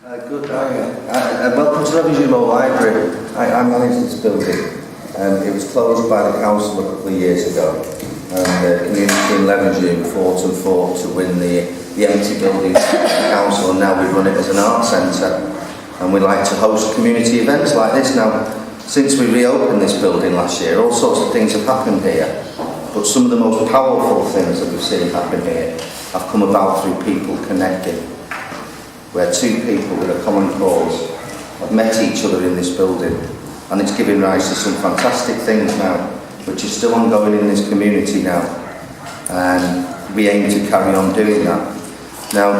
Good morning. Welcome to Levenshulme Library. I manage this building. It was closed by the council a couple of years ago, and the community in Levenshulme fought to win the empty building from the council, and now we run it as an art centre, and we like to host community events like this. Now, since we reopened this building last year, all sorts of things have happened here, but some of the most powerful things that we've seen happen here have come about through people connecting, where two people with a common cause have met each other in this building, and it's given rise to some fantastic things now, which is still ongoing in this community now, and we aim to carry on doing that. Now,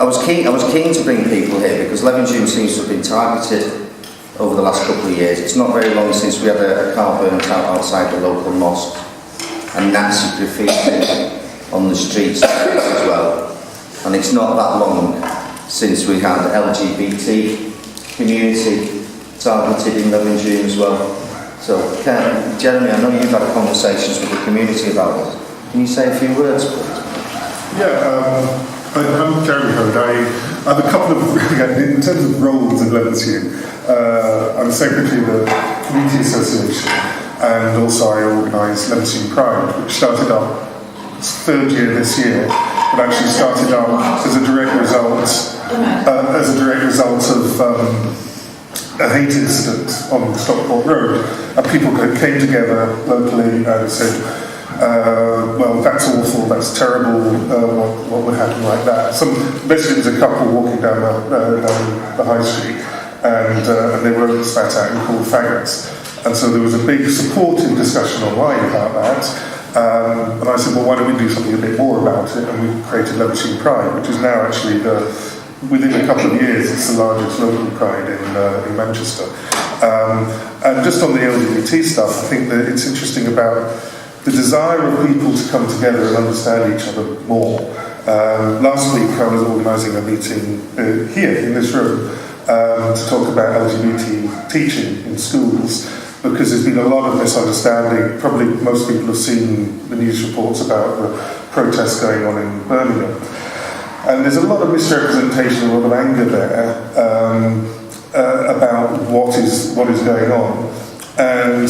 I was keen to bring people here because Levenshulme seems to have been targeted over the last couple of years. It's not very long since we had a car burnt out outside the local mosque, and Nazi graffiti on the streets as well. And it's not that long since we had LGBT community targeted in Levenshulme as well. So, Jeremy, I know you've had conversations with the community about this. Can you say a few words, please? Yeah, I'm Jeremy Hode. I have a couple of, in terms of roles in Levenshulme, I'm secretary of the Community Association, and also I organise Levenshulme Pride, which started up its third year this year, but actually started out as a direct result of a hate incident on Stockport Road. And people came together locally and said, well, that's awful, that's terrible, what would happen like that? Basically, there was a couple walking down the high street, and they were spat at and called faggots. And so there was a big supportive discussion online about that. And I said, well, why don't we do something a bit more about it? And we created Levenshulme Pride, which is now actually, within a couple of years, it's the largest local pride in Manchester. And just on the LGBT stuff, I think that it's interesting about the desire of people to come together and understand each other more. Last week I was organising a meeting here in this room to talk about LGBT teaching in schools, because there's been a lot of misunderstanding. Probably most people have seen the news reports about the protests going on in Birmingham. And there's a lot of misrepresentation, a lot of anger there about what is going on. And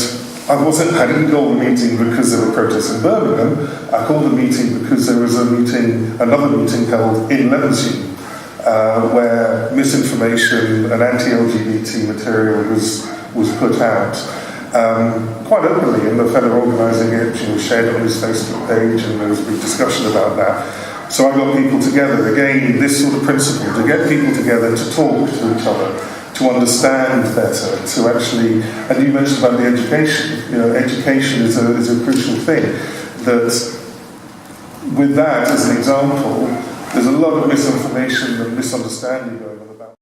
I didn't call the meeting because there were protests in Birmingham. I called the meeting because there was another meeting held in Levenshulme, where misinformation and anti-LGBT material was put out quite openly, and the fellow organising it shared it on his Facebook page, and there was a big discussion about that. So I got people together, again, this sort of principle, to get people together to talk to each other, to understand better, to actually, and you mentioned about the education, education is a crucial thing, that with that as an example, there's a lot of misinformation and misunderstanding going on.